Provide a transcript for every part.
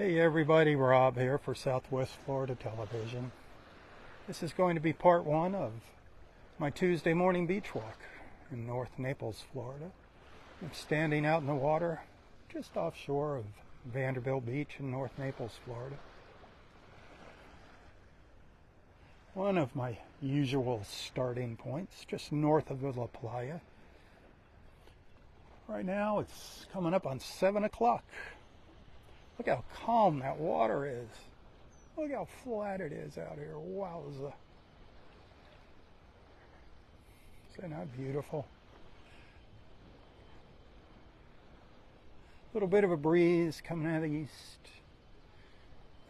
Hey everybody, Rob here for Southwest Florida Television. This is going to be part one of my Tuesday morning beach walk in North Naples, Florida. I'm standing out in the water just offshore of Vanderbilt Beach in North Naples, Florida. One of my usual starting points, just north of the La Playa. Right now it's coming up on 7 o'clock. Look how calm that water is. Look how flat it is out here. Wowza. Is that not beautiful? A little bit of a breeze coming out of the east.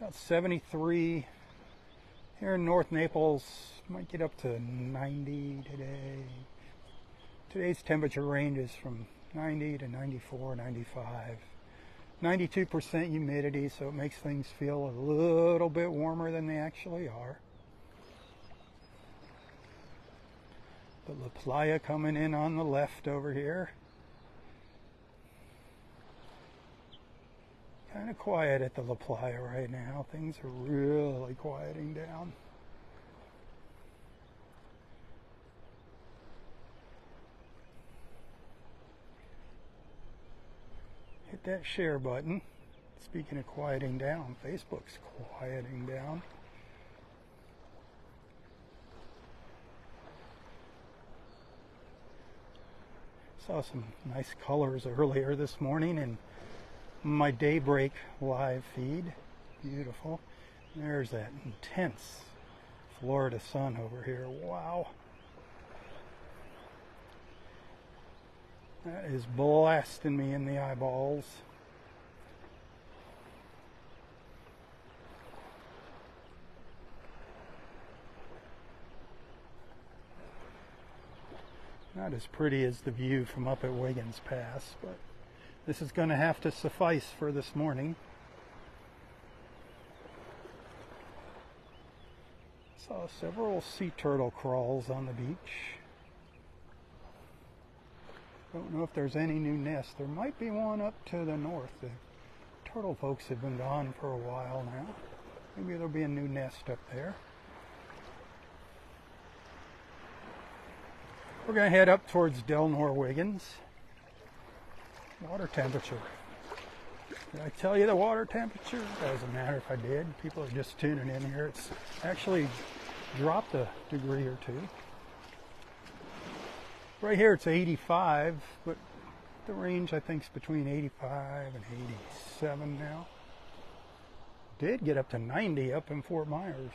About 73. Here in North Naples, might get up to 90 today. Today's temperature ranges from 90 to 94, 95. 92% humidity, so it makes things feel a little bit warmer than they actually are. The La Playa coming in on the left over here. Kind of quiet at the La Playa right now. Things are really quieting down. Hit that share button. Speaking of quieting down, Facebook's quieting down. Saw some nice colors earlier this morning in my daybreak live feed. Beautiful. There's that intense Florida sun over here. Wow. That is blasting me in the eyeballs. Not as pretty as the view from up at Wiggins Pass, but this is going to have to suffice for this morning. Saw several sea turtle crawls on the beach. Don't know if there's any new nests. There might be one up to the north. The turtle folks have been gone for a while now. Maybe there'll be a new nest up there. We're going to head up towards Delnor Wiggins. Water temperature. Did I tell you the water temperature? Doesn't matter if I did. People are just tuning in here. It's actually dropped a degree or two. Right here it's 85, but the range I think is between 85 and 87 now. Did get up to 90 up in Fort Myers.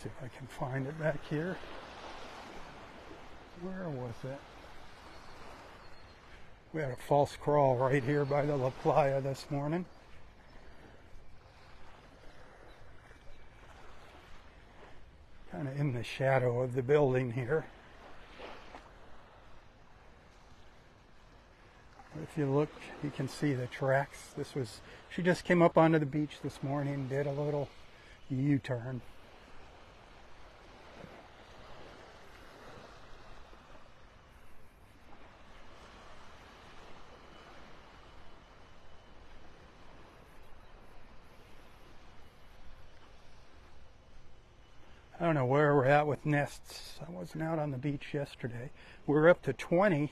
See if I can find it back here. Where was it? We had a false crawl right here by the La Playa this morning. Kind of in the shadow of the building here. If you look, you can see the tracks. She just came up onto the beach this morning and did a little U-turn. I don't know where we're at with nests. I wasn't out on the beach yesterday. We're up to 20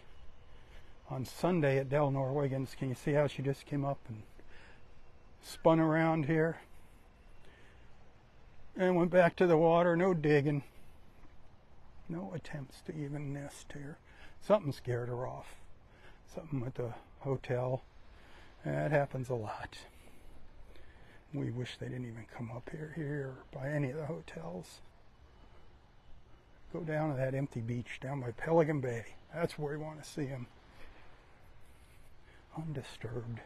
on Sunday at Delnor Wiggins. Can you see how she just came up and spun around here and went back to the water? No digging. No attempts to even nest here. Something scared her off. Something at the hotel. That happens a lot. We wish they didn't even come up here or by any of the hotels. Go down to that empty beach down by Pelican Bay. That's where we want to see them. Undisturbed.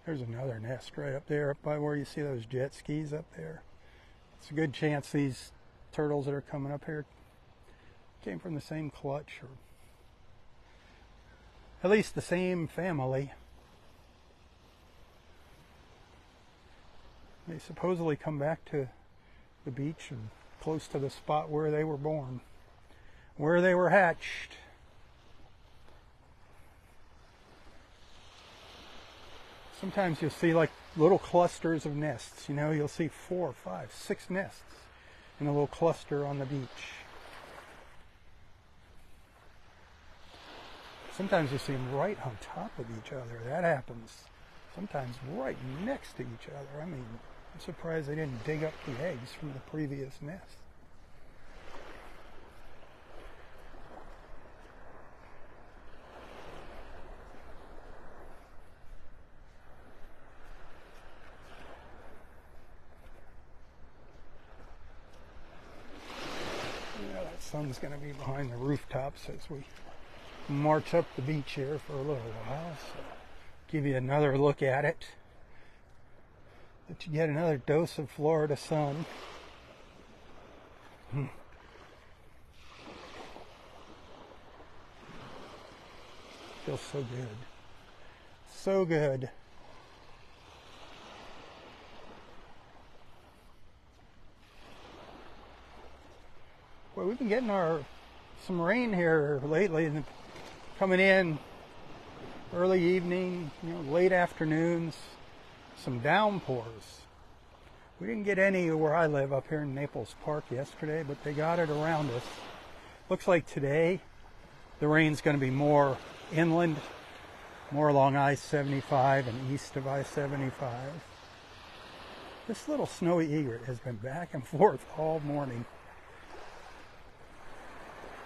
There's another nest right up there, up by where you see those jet skis up there. It's a good chance these turtles that are coming up here came from the same clutch, or at least the same family. They supposedly come back to the beach and close to the spot where they were born, where they were hatched. Sometimes you'll see like little clusters of nests. You know, you'll see 4, 5, 6 nests in a little cluster on the beach. Sometimes you see them right on top of each other. That happens. Sometimes right next to each other. I mean, I'm surprised they didn't dig up the eggs from the previous nest. Yeah, that sun's going to be behind the rooftops as we march up the beach here for a little while. So give you another look at it. Let you get another dose of Florida sun. Feels so good. So good. Well, we've been getting some rain here lately, and coming in early evening, late afternoons, some downpours. We didn't get any where I live up here in Naples Park yesterday, but they got it around us. Looks like today the rain's going to be more inland, more along I-75 and east of I-75. This little snowy egret has been back and forth all morning.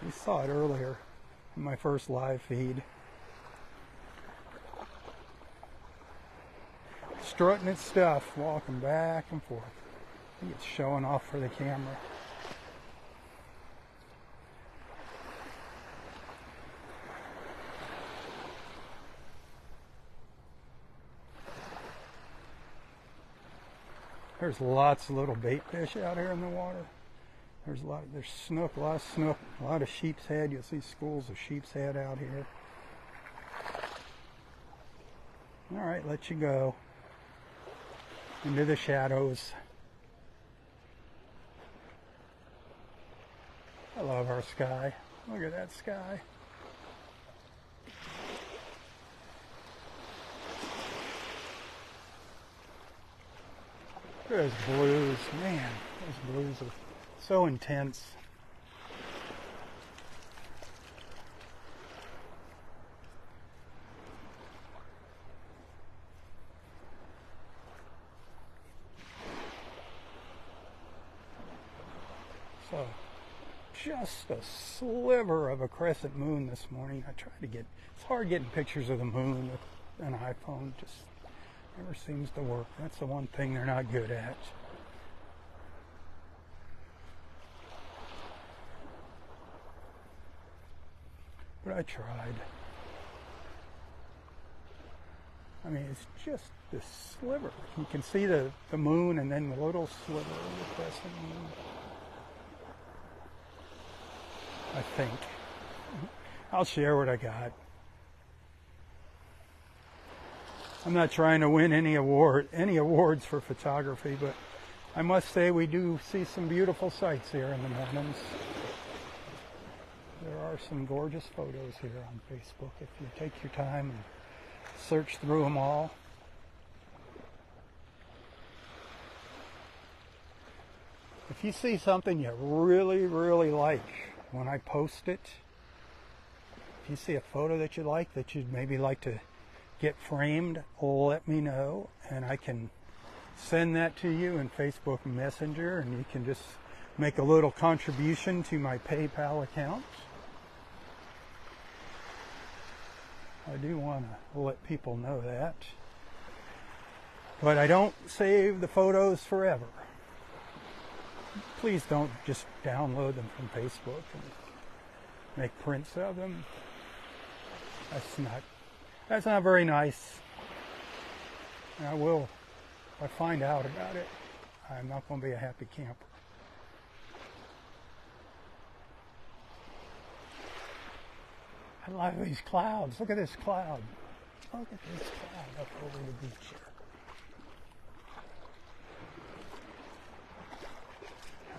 We saw it earlier in my first live feed. Strutting its stuff, walking back and forth. I think it's showing off for the camera. There's lots of little bait fish out here in the water. There's snook, a lot of snook, a lot of sheep's head. You'll see schools of sheep's head out here. All right, let you go into the shadows. I love our sky. Look at that sky. Look at those blues. Man, those blues are so intense. So, just a sliver of a crescent moon this morning. I tried to it's hard getting pictures of the moon with an iPhone. Just never seems to work. That's the one thing they're not good at. But I tried. I mean, it's just this sliver. You can see the moon and then the little sliver of the crescent moon. I think. I'll share what I got. I'm not trying to win any awards for photography, but I must say we do see some beautiful sights here in the mornings. There are some gorgeous photos here on Facebook if you take your time and search through them all. If you see something you really, really like when I post it, if you see a photo that you like, that you'd maybe like to get framed, let me know and I can send that to you in Facebook Messenger, and you can just make a little contribution to my PayPal account. I do want to let people know that. But I don't save the photos forever. Please don't just download them from Facebook and make prints of them. That's not very nice. I will, if I find out about it, I'm not going to be a happy camper. I love these clouds. Look at this cloud. Look at this cloud up over the beach here.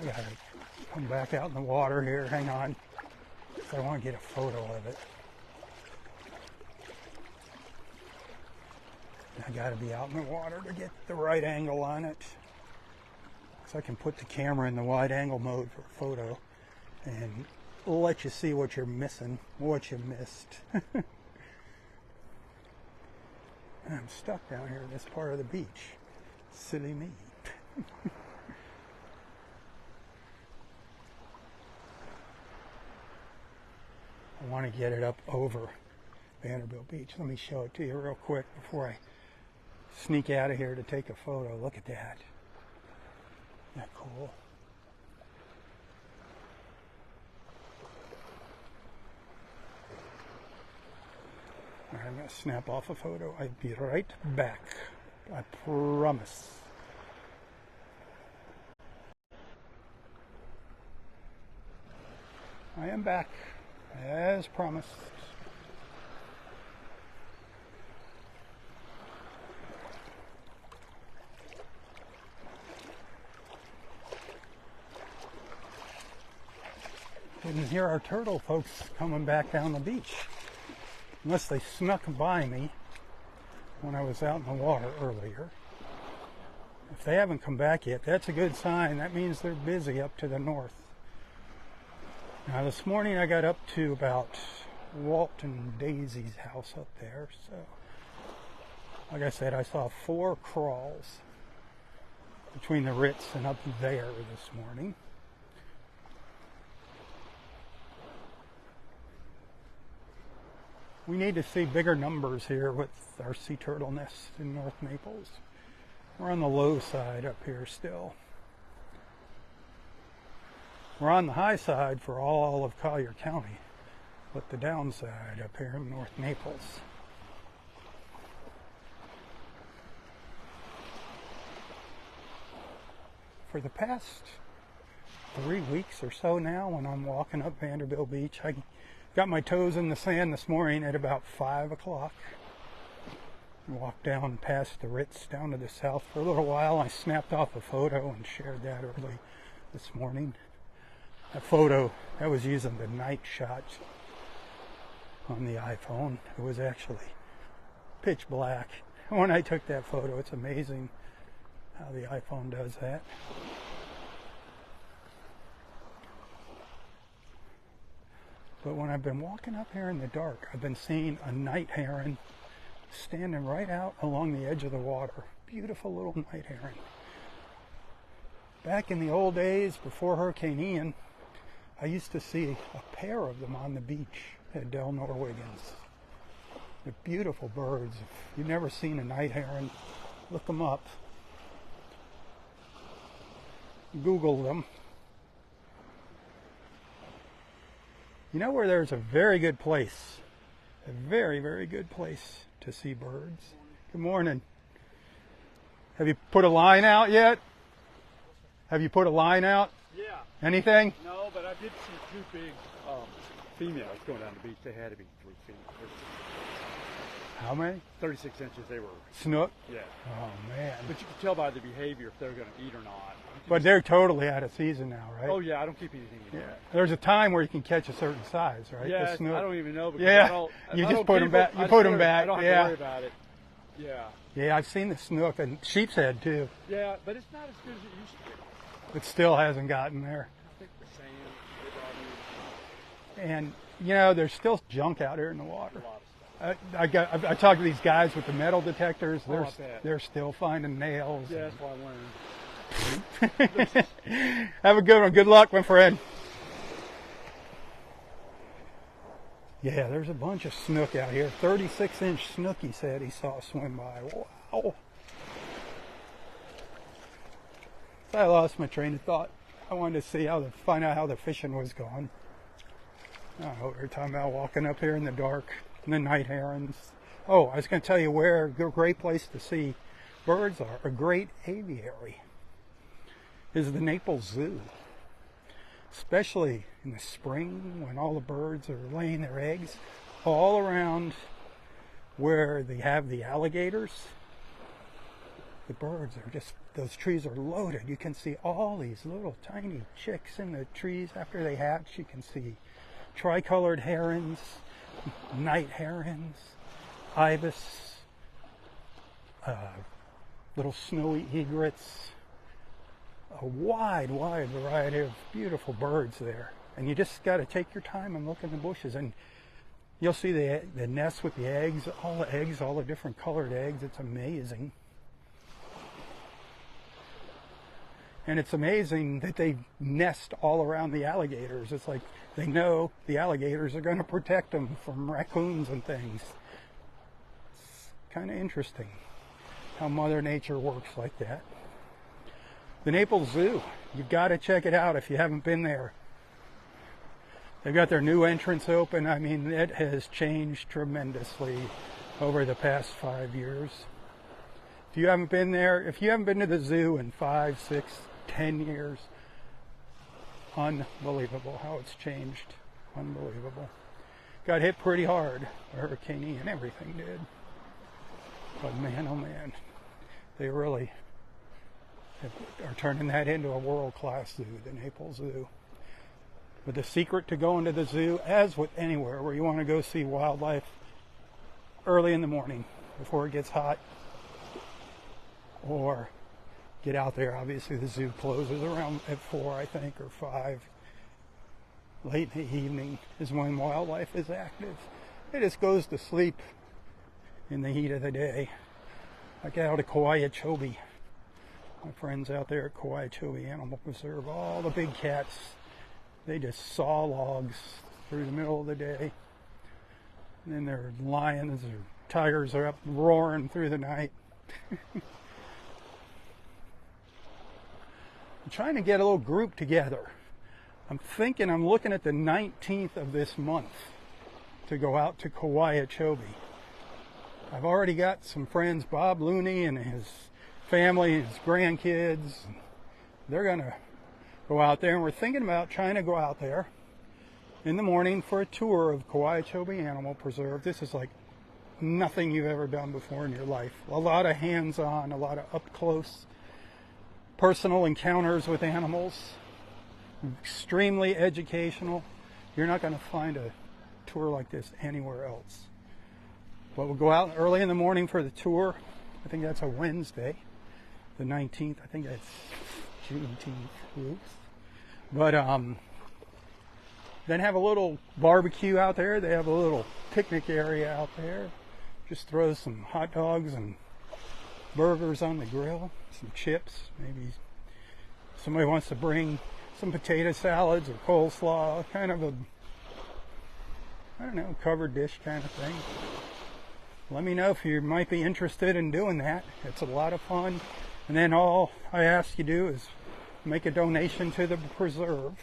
I gotta come back out in the water here. Hang on. I want to get a photo of it. I gotta be out in the water to get the right angle on it. So I can put the camera in the wide angle mode for a photo and let you see what you're missing, what you missed. I'm stuck down here in this part of the beach. Silly me. I want to get it up over Vanderbilt Beach. Let me show it to you real quick before I sneak out of here to take a photo. Look at that. Isn't that cool? All right, I'm going to snap off a photo. I'll be right back. I promise. I am back, as promised. Didn't hear our turtle folks coming back down the beach. Unless they snuck by me when I was out in the water earlier. If they haven't come back yet, that's a good sign. That means they're busy up to the north. Now this morning I got up to about Walt and Daisy's house up there. So, like I said, I saw 4 crawls between the Ritz and up there this morning. We need to see bigger numbers here with our sea turtle nests in North Naples. We're on the low side up here still. We're on the high side for all of Collier County, but the downside up here in North Naples. For the past 3 weeks or so now, when I'm walking up Vanderbilt Beach, I got my toes in the sand this morning at about 5 o'clock. Walked down past the Ritz down to the south for a little while. I snapped off a photo and shared that early this morning. That photo, that was using the night shot on the iPhone. It was actually pitch black. When I took that photo, it's amazing how the iPhone does that. But when I've been walking up here in the dark, I've been seeing a night heron standing right out along the edge of the water. Beautiful little night heron. Back in the old days, before Hurricane Ian, I used to see a pair of them on the beach at Del Norwegans. They're beautiful birds. If you've never seen a night heron, look them up. Google them. You know where there's a very good place, a very, very good place to see birds? Good morning. Have you put a line out yet? Have you put a line out? Yeah. Anything? No, but I did see 2 big females going down the beach. They had to be 3 feet. How many? 36 inches they were. Snook? Yeah. Oh, man. But you can tell by the behavior if they're going to eat or not. But they're totally out of season now, right? Oh, yeah. I don't keep anything in there. There's a time where you can catch a certain size, right? Yeah, The snook. I don't even know. Because Yeah, you just put them back. You put them back. I don't have to worry about it. Yeah. Yeah, I've seen the snook and sheep's head too. Yeah, but it's not as good as it used to be. It still hasn't gotten there. I think the sand, they brought in And, you know, there's still junk out here in the water. a lot of stuff. I talked to these guys with the metal detectors. Oh, I bet. They're still finding nails. Yeah, that's what I learned. Have a good one. Good luck, my friend. Yeah, there's a bunch of snook out here. 36-inch snook, he said he saw swim by. Wow. So I lost my train of thought. I wanted to see find out how the fishing was going. Oh, we were talking about walking up here in the dark and the night herons. Oh, I was going to tell you where a great place to see birds are, a great aviary, is the Naples Zoo. Especially in the spring when all the birds are laying their eggs all around where they have the alligators. The birds are just, those trees are loaded. You can see all these little tiny chicks in the trees after they hatch. You can see tricolored herons, night herons, ibis, little snowy egrets, a wide variety of beautiful birds there. And you just got to take your time and look in the bushes, and you'll see the nest with the eggs, all the different colored eggs. It's amazing. And it's amazing that they nest all around the alligators. It's like they know the alligators are going to protect them from raccoons and things. It's kind of interesting how Mother Nature works like that. The Naples Zoo, you've got to check it out if you haven't been there. They've got their new entrance open. I mean, it has changed tremendously over the past 5 years. If you haven't been there, if you haven't been to the zoo in 5, 6, 10 years, unbelievable how it's changed. Unbelievable. Got hit pretty hard. Hurricane Ian, everything did. But man, oh man, they really are turning that into a world-class zoo, the Naples Zoo. But the secret to going to the zoo, as with anywhere where you want to go see wildlife, early in the morning before it gets hot, or get out there. Obviously the zoo closes around at 4, I think, or 5. Late in the evening is when wildlife is active. It just goes to sleep in the heat of the day. Like out at Kauai-Chobe. My friends out there at Kauai-Chobe Animal Preserve, all the big cats, they just saw logs through the middle of the day. And then their lions or tigers are up roaring through the night. I'm trying to get a little group together. I'm looking at the 19th of this month to go out to Kauai-Chobe. I've already got some friends, Bob Looney and his family and his grandkids. They're going to go out there, and we're thinking about trying to go out there in the morning for a tour of Kauai-Chobe Animal Preserve. This is like nothing you've ever done before in your life. A lot of hands-on, a lot of up-close personal encounters with animals. Extremely educational. You're not going to find a tour like this anywhere else. But we'll go out early in the morning for the tour. I think that's a Wednesday, the 19th. I think that's Juneteenth. Oops. But then have a little barbecue out there. They have a little picnic area out there. Just throw some hot dogs and burgers on the grill, some chips. Maybe somebody wants to bring some potato salads or coleslaw, kind of a, I don't know, covered dish kind of thing. Let me know if you might be interested in doing that. It's a lot of fun. And then all I ask you to do is make a donation to the preserve.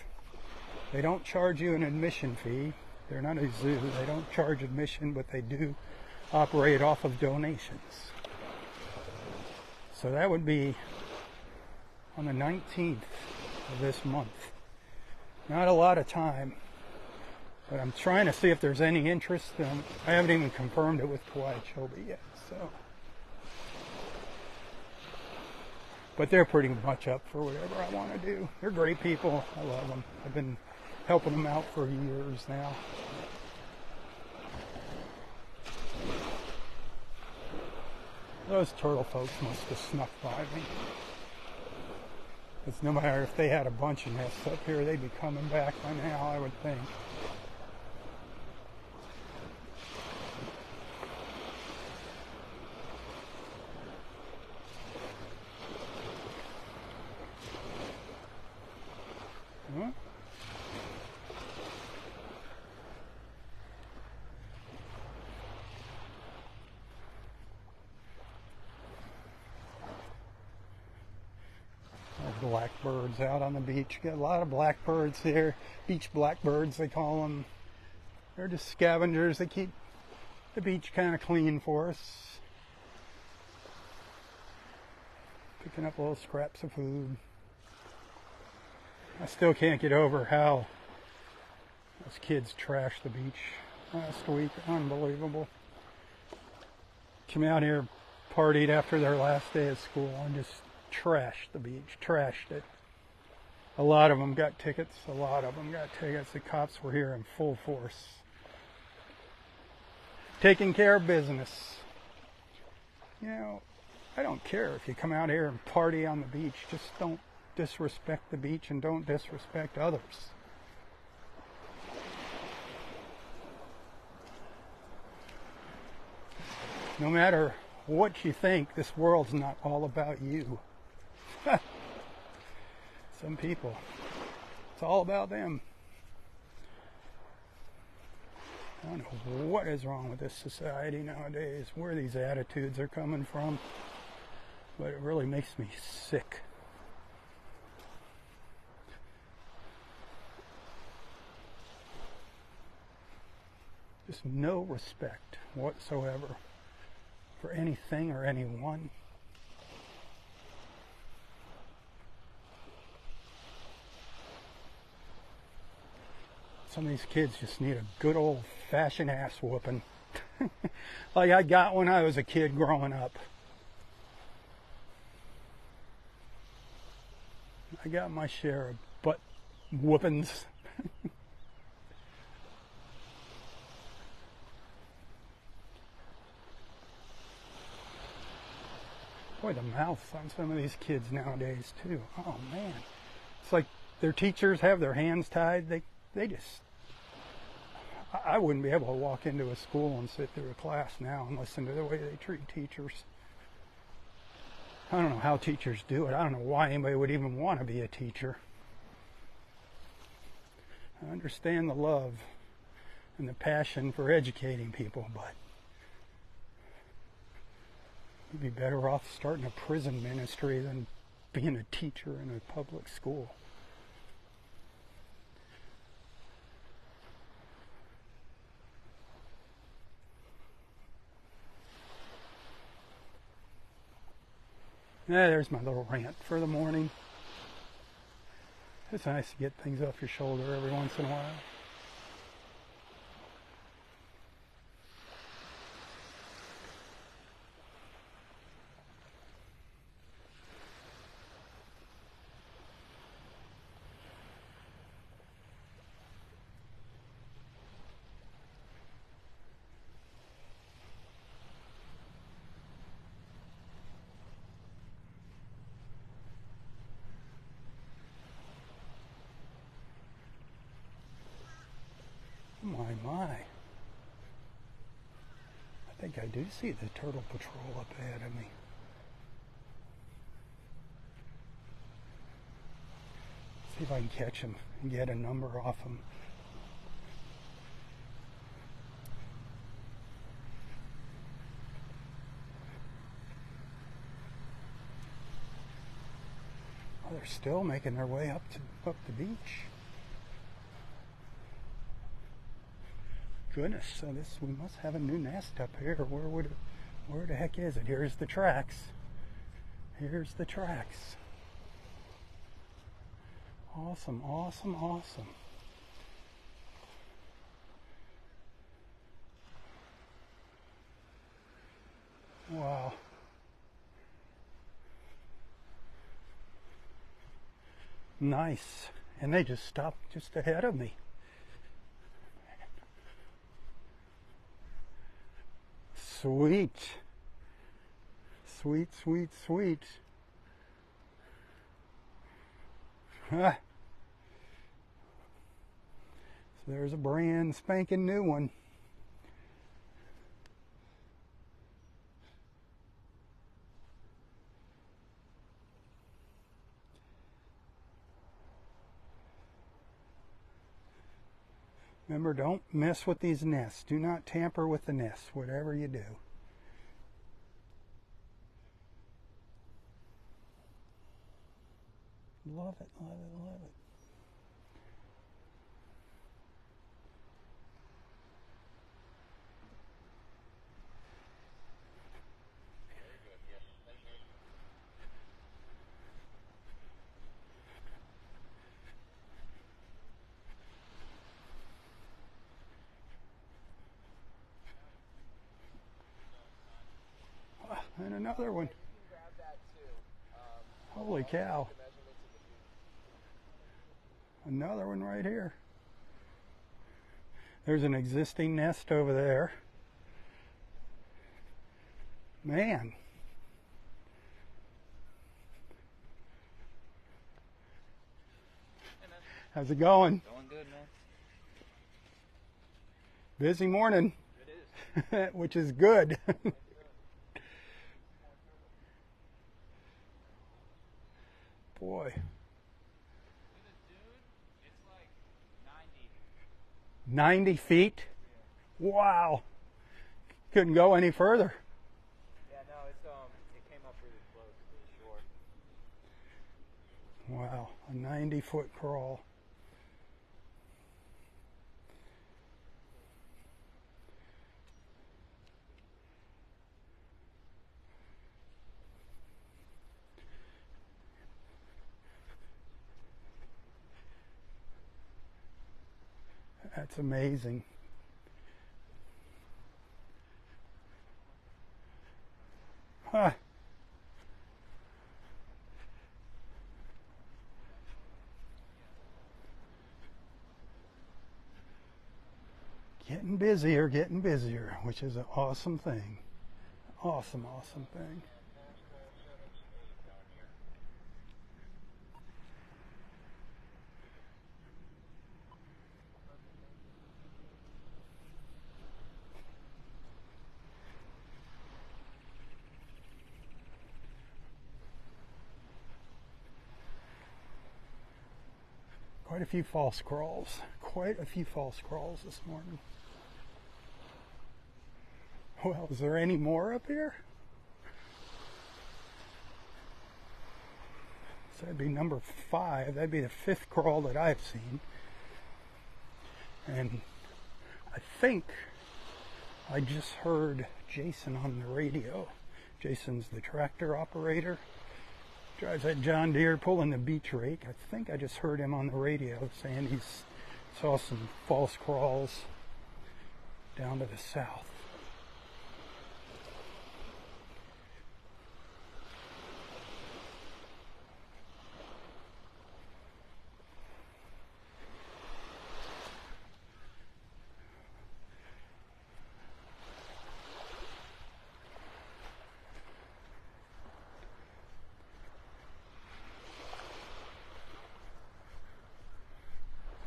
They don't charge you an admission fee. They're not a zoo. They don't charge admission, but they do operate off of donations. So that would be on the 19th of this month. Not a lot of time, but I'm trying to see if there's any interest. I haven't even confirmed it with Kauai-Chobe yet. So, but they're pretty much up for whatever I want to do. They're great people. I love them. I've been helping them out for years now. Those turtle folks must have snuck by me. Because no matter if they had a bunch of nests up here, they'd be coming back by now, I would think. Huh? Blackbirds out on the beach. Got a lot of blackbirds here. Beach blackbirds, they call them. They're just scavengers. They keep the beach kind of clean for us. picking up little scraps of food. I still can't get over how those kids trashed the beach last week. Unbelievable. Came out here, partied after their last day of school, and just trashed the beach, trashed it. A lot of them got tickets. The cops were here in full force, taking care of business. You know, I don't care if you come out here and party on the beach. Just don't disrespect the beach and don't disrespect others. No matter what you think, this world's not all about you. Some people, it's all about them. I don't know what is wrong with this society nowadays, where these attitudes are coming from, but it really makes me sick. Just no respect whatsoever for anything or anyone. Some of these kids just need a good old-fashioned ass whooping. Like I got when I was a kid growing up. I got my share of butt whoopings. Boy, the mouths on some of these kids nowadays, too. Oh, man. It's like their teachers have their hands tied. They just... I wouldn't be able to walk into a school and sit through a class now and listen to the way they treat teachers. I don't know how teachers do it. I don't know why anybody would even want to be a teacher. I understand the love and the passion for educating people, but you'd be better off starting a prison ministry than being a teacher in a public school. There's my little rant for the morning. It's nice to get things off your shoulder every once in a while. My. I think I do see the turtle patrol up ahead of me. See if I can catch him and get a number off him. Oh, they're still making their way up the beach. Goodness, so we must have a new nest up here. Where the heck is it? Here's the tracks. Here's the tracks. Awesome, awesome, awesome. Wow. Nice. And they just stopped just ahead of me. Sweet. Sweet, sweet, sweet. So there's a brand spanking new one. Remember, don't mess with these nests. Do not tamper with the nests, whatever you do. Love it, love it, love it. And another one. Holy cow. Another one right here. There's an existing nest over there. Man. How's it going? Going good, man. Busy morning. It is. Which is good. Boy. It's like 90. 90 feet? Wow. Couldn't go any further. Yeah, no, it came up really close to the shore. Wow. A 90-foot crawl. That's amazing. Huh. Getting busier, which is an awesome thing. Awesome, awesome thing. Quite a few false crawls. Quite a few false crawls this morning. Well, is there any more up here? So that'd be number 5. That'd be the 5th crawl that I've seen. And I think I just heard Jason on the radio. Jason's the tractor operator. Drives that John Deere pulling the beach rake. I think I just heard him on the radio saying he saw some false crawls down to the south.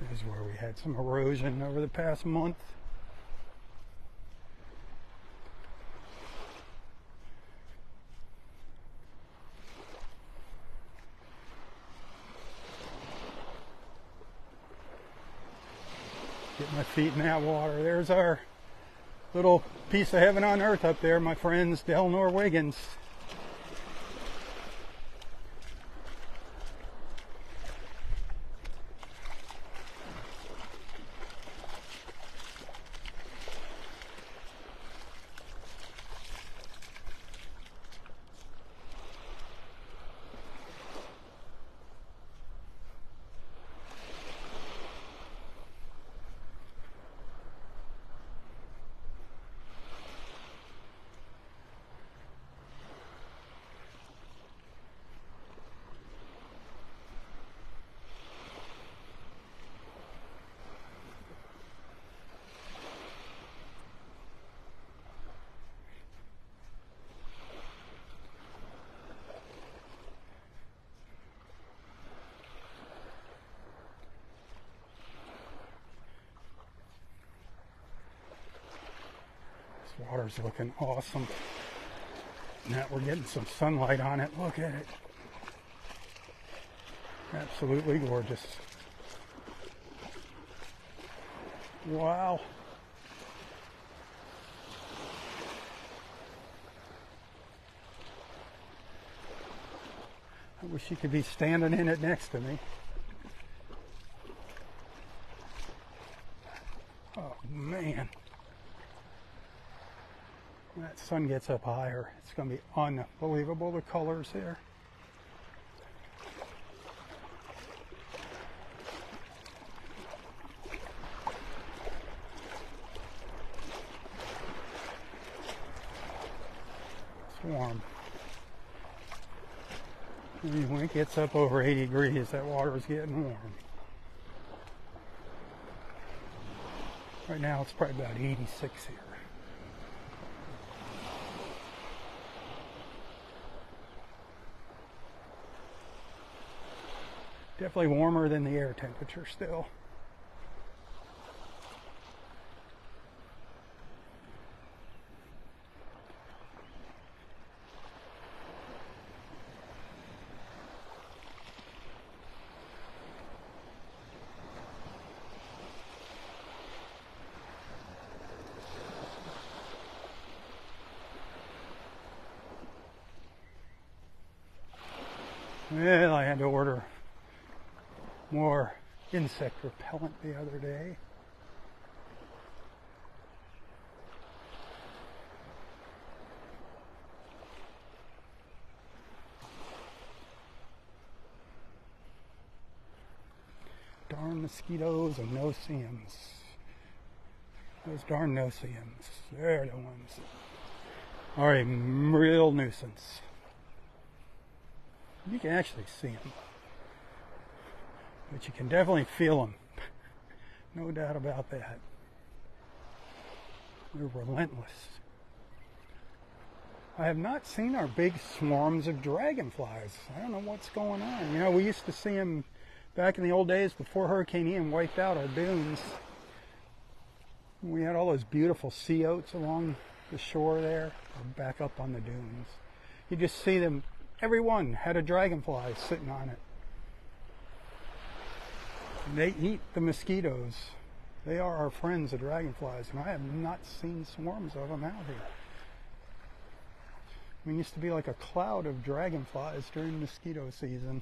This is where we had some erosion over the past month. Get my feet in that water. There's our little piece of heaven on earth up there, my friends, Delnor Wiggins. Water's looking awesome. Now we're getting some sunlight on it. Look at it. Absolutely gorgeous. Wow. I wish you could be standing in it next to me. Oh man. When that sun gets up higher, it's going to be unbelievable, the colors here. warm. When it gets up over 80 degrees, that water is getting warm. Right now it's probably about 86 here. Definitely warmer than the air temperature still. Well, I had to order more insect repellent the other day. Darn mosquitoes and no-see-ums. Those darn no-see-ums. They're the ones that are a real nuisance. You can actually see them, but you can definitely feel them. No doubt about that. They're relentless. I have not seen our big swarms of dragonflies. I don't know what's going on. You know, we used to see them back in the old days before Hurricane Ian wiped out our dunes. We had all those beautiful sea oats along the shore there, or back up on the dunes. You just see them. Every one had a dragonfly sitting on it. And they eat the mosquitoes. They are our friends, the dragonflies, and I have not seen swarms of them out here. I mean, it used to be like a cloud of dragonflies during mosquito season.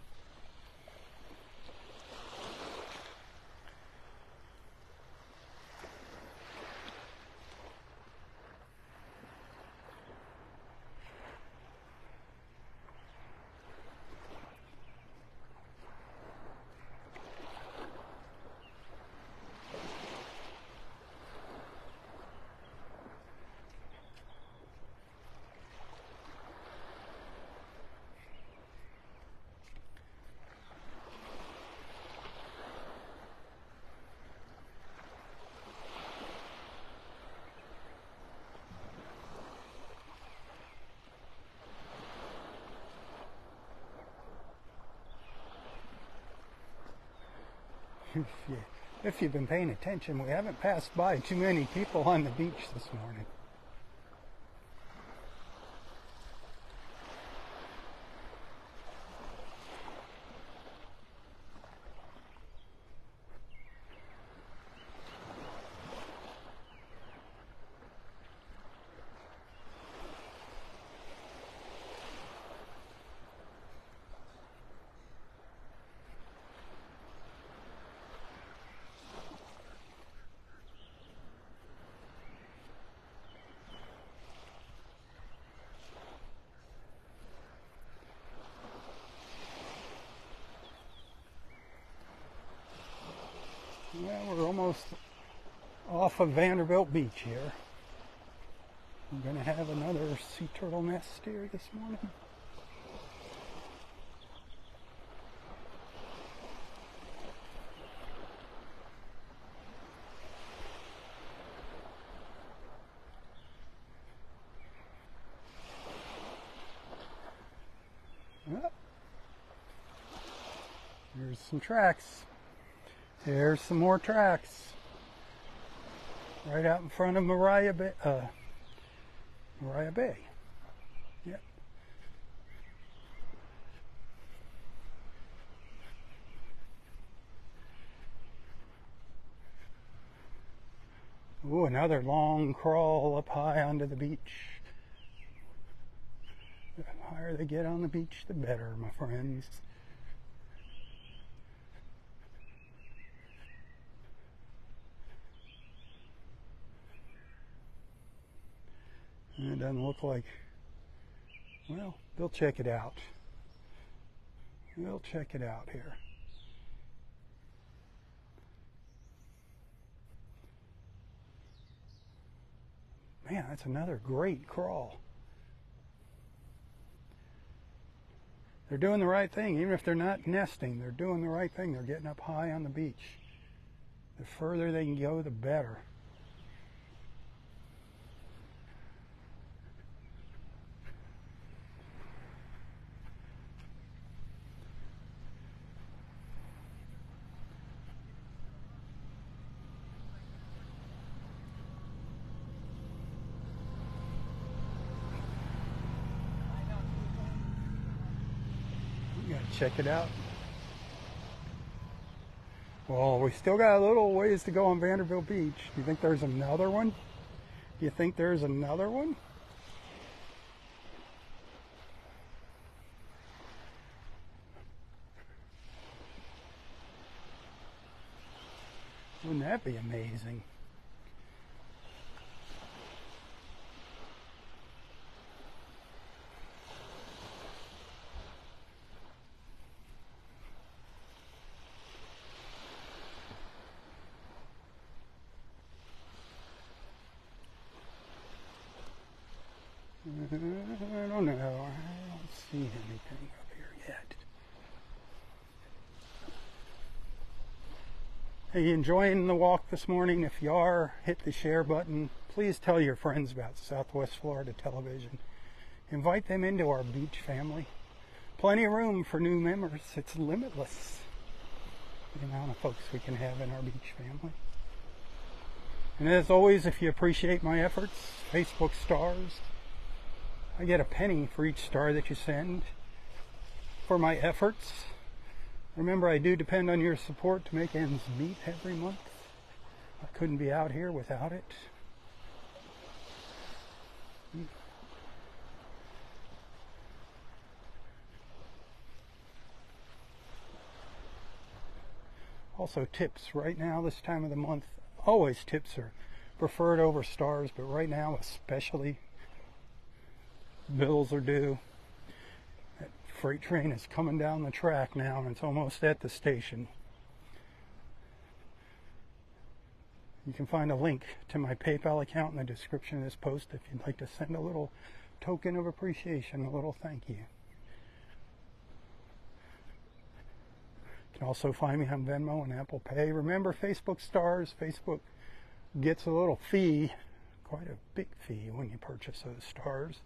If you've been paying attention, we haven't passed by too many people on the beach this morning. Well, we're almost off of Vanderbilt Beach here. We're going to have another sea turtle nest here this morning. Well, here's some tracks. There's some more tracks. Right out in front of Mariah Bay. Yep. Ooh, another long crawl up high onto the beach. The higher they get on the beach, the better, my friends. And it doesn't look like, well, they'll check it out. We'll check it out here. Man, that's another great crawl. They're doing the right thing. Even if they're not nesting, they're doing the right thing. They're getting up high on the beach. The further they can go, the better. You gotta check it out. Well, we still got a little ways to go on Vanderbilt Beach. Do you think there's another one? Do you think there's another one? Wouldn't that be amazing? I don't know. I don't see anything up here yet. Are you enjoying the walk this morning? If you are, hit the share button. Please tell your friends about Southwest Florida Television. Invite them into our beach family. Plenty of room for new members. It's limitless, the amount of folks we can have in our beach family. And as always, if you appreciate my efforts, Facebook stars. I get a penny for each star that you send for my efforts. Remember, I do depend on your support to make ends meet every month. I couldn't be out here without it. Also, tips right now, this time of the month. Always tips are preferred over stars, but right now especially. Bills are due. That freight train is coming down the track now and it's almost at the station. You can find a link to my PayPal account in the description of this post if you'd like to send a little token of appreciation, a little thank you. You can also find me on Venmo and Apple Pay. Remember, Facebook stars. Facebook gets a little fee, quite a big fee when you purchase those stars.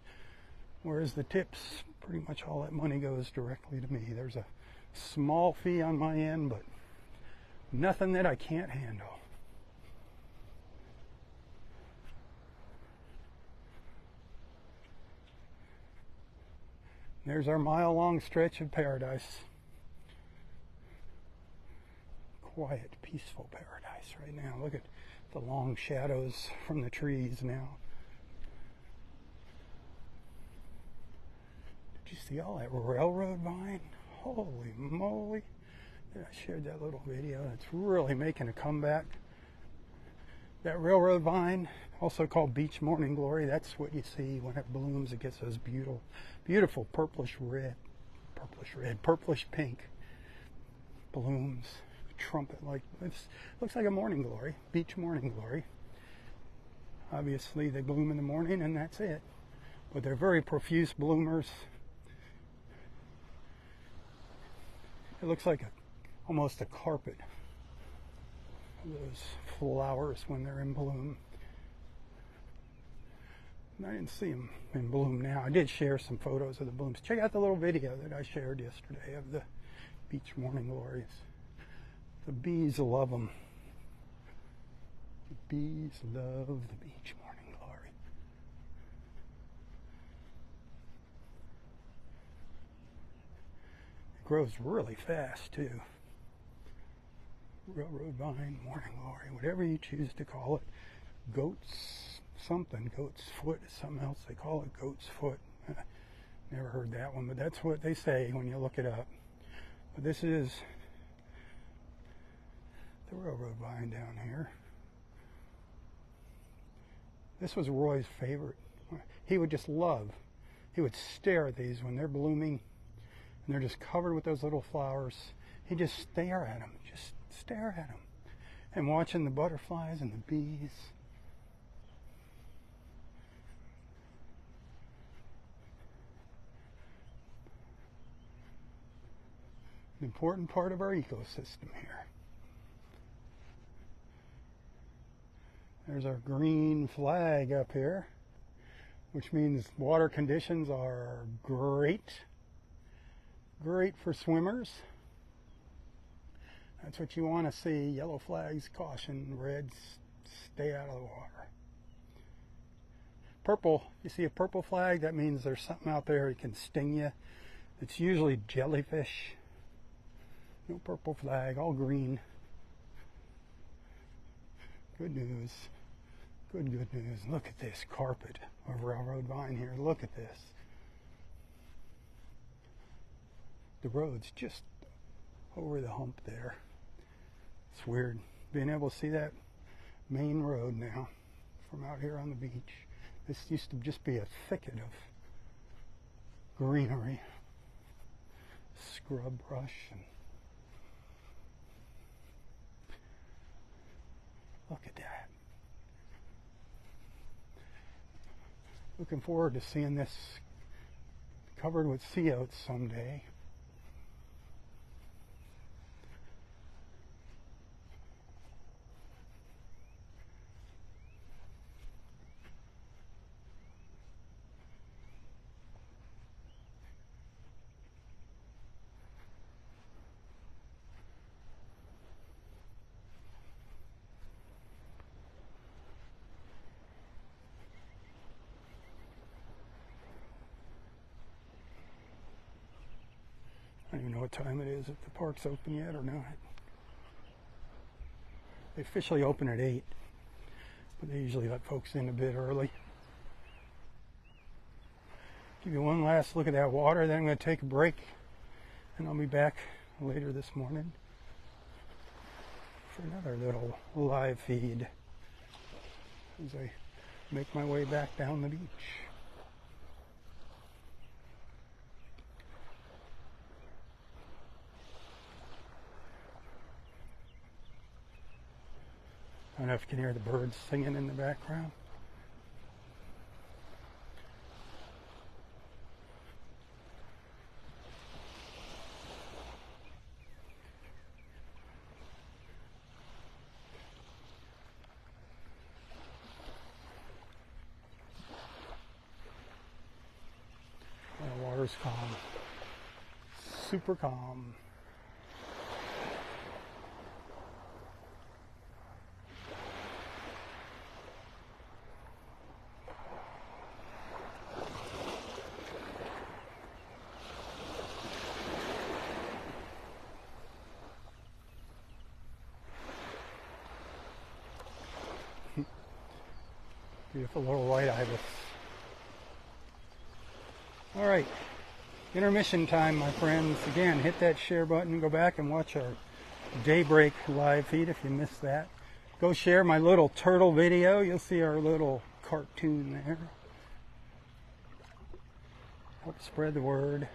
Whereas the tips, pretty much all that money goes directly to me. There's a small fee on my end, but nothing that I can't handle. There's our mile-long stretch of paradise. Quiet, peaceful paradise right now. Look at the long shadows from the trees now. Did you see all that railroad vine? Holy moly. I shared that little video. It's really making a comeback. That railroad vine, also called beach morning glory, that's what you see when it blooms. It gets those beautiful, beautiful purplish pink blooms. Trumpet like it looks like a morning glory, beach morning glory. Obviously they bloom in the morning and that's it, but they're very profuse bloomers. It looks like almost a carpet, those flowers when they're in bloom. And I didn't see them in bloom now. I did share some photos of the blooms. Check out the little video that I shared yesterday of the beach morning glories. The bees love them. The bees love the beach morning glory. It grows really fast too. Railroad vine, morning glory, whatever you choose to call it. Goat's something, goat's foot is something else. They call it goat's foot. Never heard that one, but that's what they say when you look it up. But this is the railroad vine down here. This was Roy's favorite. He would just love, he would stare at these when they're blooming and they're just covered with those little flowers. He'd just stare at them, just stare at them. And watching the butterflies and the bees. An important part of our ecosystem here. There's our green flag up here, which means water conditions are great. Great for swimmers. That's what you want to see. Yellow flags, caution. Reds, stay out of the water. Purple, you see a purple flag, that means there's something out there that can sting you. It's usually jellyfish. No purple flag, all green. Good news. Good news. Look at this carpet of railroad vine here. Look at this. The road's just over the hump there. It's weird being able to see that main road now from out here on the beach. This used to just be a thicket of greenery, scrub brush, and look at that. Looking forward to seeing this covered with sea oats someday. I don't even know what time it is, if the park's open yet or not. They officially open at 8, but they usually let folks in a bit early. Give you one last look at that water, then I'm going to take a break, and I'll be back later this morning for another little live feed as I make my way back down the beach. I don't know if you can hear the birds singing in the background. The water's calm. Super calm. Beautiful little white ibis. All right, intermission time, my friends. Again, hit that share button. Go back and watch our daybreak live feed if you missed that. Go share my little turtle video. You'll see our little cartoon there. Help spread the word.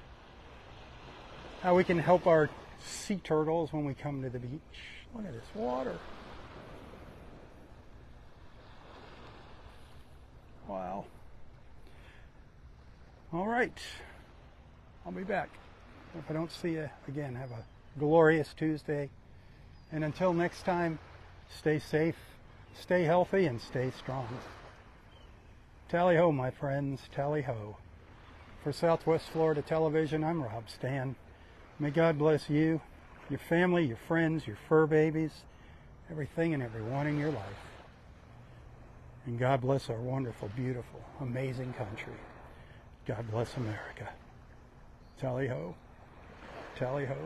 How we can help our sea turtles when we come to the beach. Look at this water. Wow. All right. I'll be back. If I don't see you again, have a glorious Tuesday. And until next time, stay safe, stay healthy, and stay strong. Tally ho, my friends. Tally ho. For Southwest Florida Television, I'm Rob Stan. May God bless you, your family, your friends, your fur babies, everything and everyone in your life. And God bless our wonderful, beautiful, amazing country. God bless America. Tally ho. Tally ho.